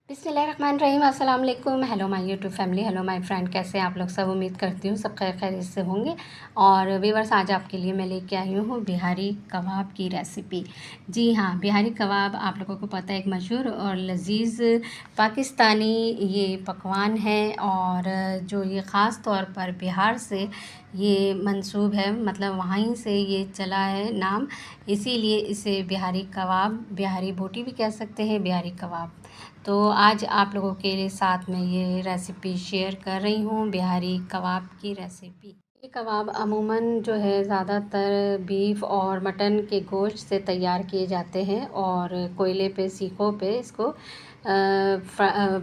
बिस्मिल्लाहिर्रहमानिर्रहीम। अस्सलाम वालेकुम। Hello my YouTube family, hello my friend, कैसे हैं आप लोग सब। उम्मीद करती हूँ सब खैर खैरियत से होंगे। और व्यूअर्स, आज आपके लिए मैं लेके आई हूँ बिहारी कबाब की रेसिपी। जी हाँ, बिहारी कबाब आप लोगों को पता है एक मशहूर और लजीज पाकिस्तानी ये पकवान है। और जो ये ख़ास तौर पर बिहार से ये मंसूब है, मतलब वहीं से ये चला है नाम, इसीलिए इसे बिहारी कबाब, बिहारी बोटी भी कह सकते हैं, बिहारी कबाब। तो आज आप लोगों के साथ में ये रेसिपी शेयर कर रही हूँ, बिहारी कबाब की रेसिपी। ये कबाब अमूमन जो है ज़्यादातर बीफ और मटन के गोश्त से तैयार किए जाते हैं और कोयले पे, सीखों पे इसको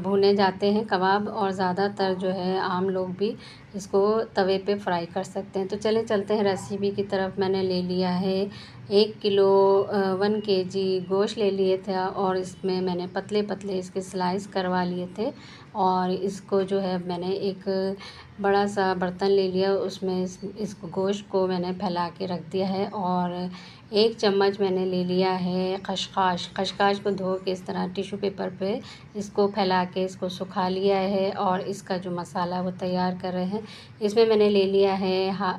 भुने जाते हैं कबाब। और ज़्यादातर जो है आम लोग भी इसको तवे पे फ्राई कर सकते हैं। तो चले चलते हैं रेसिपी की तरफ। मैंने ले लिया है 1 किलो 1 kg गोश्त ले लिए थे और इसमें मैंने पतले पतले इसके स्लाइस करवा लिए थे। और इसको जो है मैंने एक बड़ा सा बर्तन ले लिया, उसमें इसको गोश्त को मैंने फैला के रख दिया है। और 1 चम्मच मैंने ले लिया है खशखाश। खशखाश को धो के इस तरह टिश्यू पेपर पे इसको फैला के इसको सुखा लिया है। और इसका जो मसाला वो तैयार कर रहे हैं, इसमें मैंने ले लिया है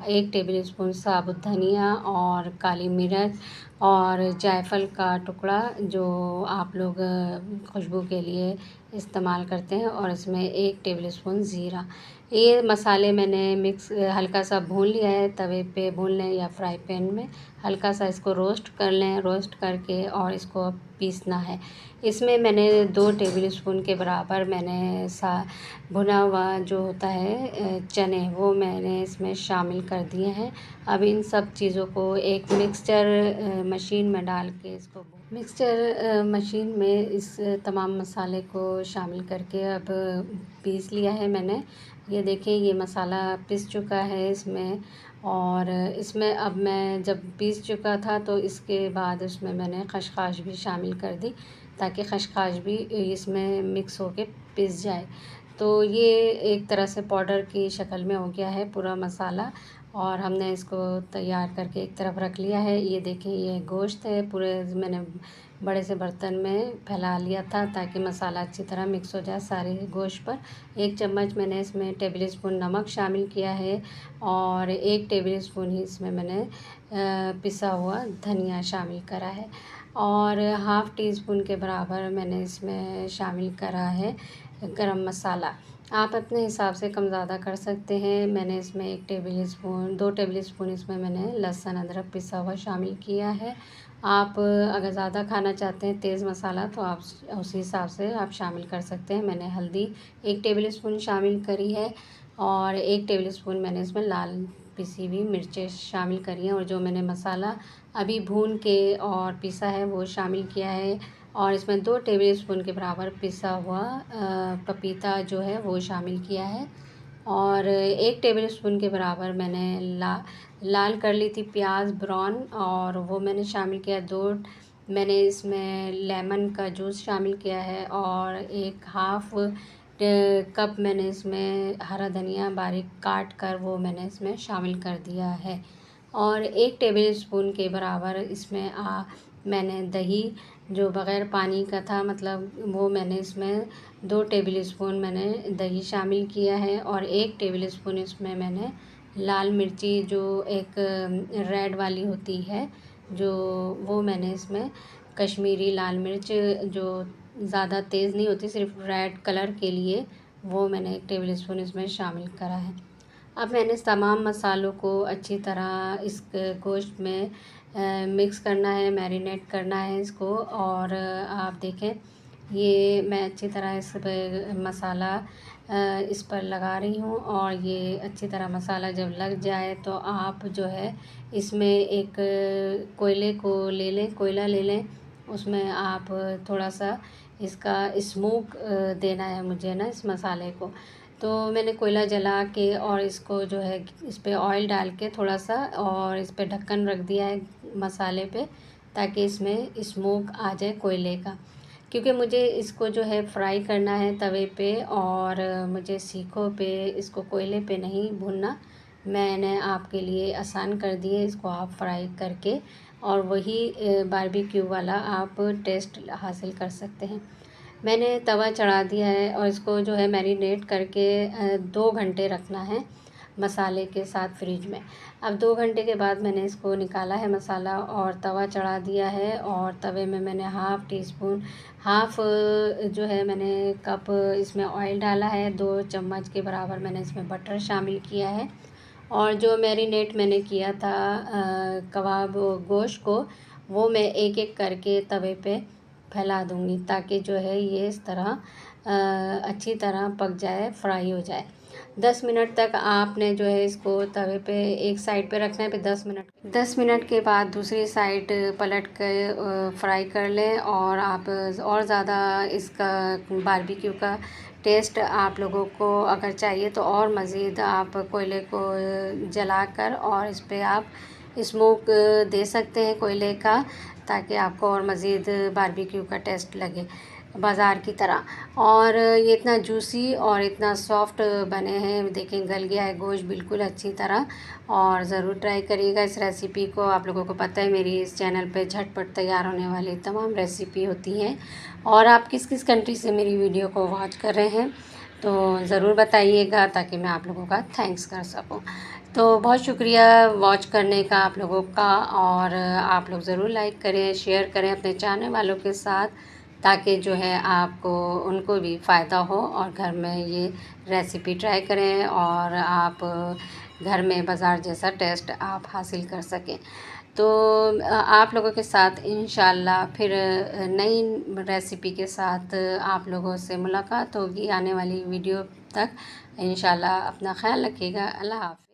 1 टेबल स्पून साबुत धनिया और काली मिर्च और जायफल का टुकड़ा, जो आप लोग खुशबू के लिए इस्तेमाल करते हैं। और इसमें 1 टेबल स्पून ज़ीरा। ये मसाले मैंने मिक्स हल्का सा भून लिया है, तवे पे भून लें या फ्राई पैन में हल्का सा इसको रोस्ट कर लें। रोस्ट करके और इसको अब पीसना है। इसमें मैंने 2 टेबल स्पून के बराबर मैंने भुना हुआ जो होता है चने, वो मैंने इसमें शामिल कर दिए हैं। अब इन सब चीज़ों को एक मिक्सचर मशीन में डाल के इसको मिक्सचर मशीन में इस तमाम मसाले को शामिल करके अब पीस लिया है मैंने। ये देखिए, ये मसाला पिस चुका है इसमें। और इसमें अब मैं जब पीस चुका था तो इसके बाद उसमें मैंने खशखाश भी शामिल कर दी, ताकि खशखाश भी इसमें मिक्स होके पिस जाए। तो ये एक तरह से पाउडर की शक्ल में हो गया है पूरा मसाला। और हमने इसको तैयार करके एक तरफ रख लिया है। ये देखिए, ये गोश्त है, पूरे मैंने बड़े से बर्तन में फैला लिया था ताकि मसाला अच्छी तरह मिक्स हो जाए सारे गोश्त पर। 1 चम्मच मैंने इसमें टेबल स्पून नमक शामिल किया है और 1 टेबल स्पून ही इसमें मैंने पिसा हुआ धनिया शामिल करा है। और हाफ़ टी स्पून के बराबर मैंने इसमें शामिल करा है गरम मसाला। आप अपने हिसाब से कम ज़्यादा कर सकते हैं। मैंने इसमें 2 टेबल स्पून इसमें मैंने लहसुन अदरक पिसा हुआ शामिल किया है। आप अगर ज़्यादा खाना चाहते हैं तेज़ मसाला, तो आप उसी हिसाब से आप शामिल कर सकते हैं। मैंने हल्दी 1 टेबल स्पून शामिल करी है और 1 टेबल स्पून मैंने इसमें लाल पिसी हुई मिर्चें शामिल करी हैं। और जो मैंने मसाला अभी भून के और पिसा है वो शामिल किया है। और इसमें 2 टेबल स्पून के बराबर पिसा हुआ पपीता जो है वो शामिल किया है। और 1 टेबल स्पून के बराबर मैंने लाल कर ली थी प्याज ब्राउन, और वो मैंने शामिल किया। 2 मैंने इसमें लेमन का जूस शामिल किया है। और 1 हाफ़ कप मैंने इसमें हरा धनिया बारीक काट कर वो मैंने इसमें शामिल कर दिया है। और 1 टेबल स्पून के बराबर इसमें मैंने दही, जो बग़ैर पानी का था, मतलब वो मैंने इसमें 2 टेबल स्पून मैंने दही शामिल किया है। और 1 टेबल स्पून इसमें मैंने लाल मिर्ची, जो एक रेड वाली होती है, जो वो मैंने इसमें कश्मीरी लाल मिर्च, जो ज़्यादा तेज़ नहीं होती, सिर्फ रेड कलर के लिए, वो मैंने 1 टेबल स्पून इसमें शामिल करा है। अब मैंने इस तमाम मसालों को अच्छी तरह इस गोश्त में मिक्स करना है, मैरिनेट करना है इसको। और आप देखें, ये मैं अच्छी तरह इस पे मसाला इस पर लगा रही हूँ। और ये अच्छी तरह मसाला जब लग जाए तो आप जो है इसमें एक कोयले को ले लें, कोयला ले लें। उसमें आप थोड़ा सा इसका स्मोक देना है मुझे ना इस मसाले को। तो मैंने कोयला जला के और इसको जो है इस पे ऑयल डाल के थोड़ा सा, और इस पे ढक्कन रख दिया है मसाले पे, ताकि इसमें स्मोक आ जाए कोयले का। क्योंकि मुझे इसको जो है फ्राई करना है तवे पे, और मुझे सीखों पे, इसको कोयले पे नहीं भूनना। मैंने आपके लिए आसान कर दिए इसको आप फ्राई करके, और वही बारबेक्यू वाला आप टेस्ट हासिल कर सकते हैं। मैंने तवा चढ़ा दिया है और इसको जो है मैरिनेट करके 2 घंटे रखना है मसाले के साथ फ्रिज में। अब 2 घंटे के बाद मैंने इसको निकाला है मसाला और तवा चढ़ा दिया है और तवे में मैंने हाफ़ जो है मैंने कप इसमें ऑयल डाला है। 2 चम्मच के बराबर मैंने इसमें बटर शामिल किया है और जो मैरिनेट मैंने किया था कबाब गोश्त को, वो मैं एक-एक करके तवे पे फैला दूँगी ताकि जो है ये इस तरह अच्छी तरह पक जाए, फ्राई हो जाए। 10 मिनट तक आपने जो है इसको तवे पे एक साइड पे रखना है, फिर 10 मिनट के बाद दूसरी साइड पलट के फ्राई कर लें और आप और ज़्यादा इसका बारबेक्यू का टेस्ट आप लोगों को अगर चाहिए तो और मज़ीद आप कोयले को जलाकर और इस पे आप स्मोक दे सकते हैं कोयले का, ताकि आपको और मज़ीद बारबेक्यू का टेस्ट लगे बाज़ार की तरह। और ये इतना जूसी और इतना सॉफ्ट बने हैं, देखें गल गया है गोश्त बिल्कुल अच्छी तरह। और ज़रूर ट्राई करिएगा इस रेसिपी को। आप लोगों को पता है मेरी इस चैनल पे झटपट तैयार होने वाली तमाम रेसिपी होती हैं। और आप किस किस कंट्री से मेरी वीडियो को वॉच कर रहे हैं तो ज़रूर बताइएगा ताकि मैं आप लोगों का थैंक्स कर सकूं। तो बहुत शुक्रिया वॉच करने का आप लोगों का, और आप लोग ज़रूर लाइक करें, शेयर करें अपने चाहने वालों के साथ, ताकि जो है आपको उनको भी फ़ायदा हो और घर में ये रेसिपी ट्राई करें और आप घर में बाज़ार जैसा टेस्ट आप हासिल कर सकें। तो आप लोगों के साथ इंशाल्लाह फिर नई रेसिपी के साथ आप लोगों से मुलाकात होगी आने वाली वीडियो तक। इंशाल्लाह अपना ख़्याल रखिएगा। अल्लाह हाफ़िज़।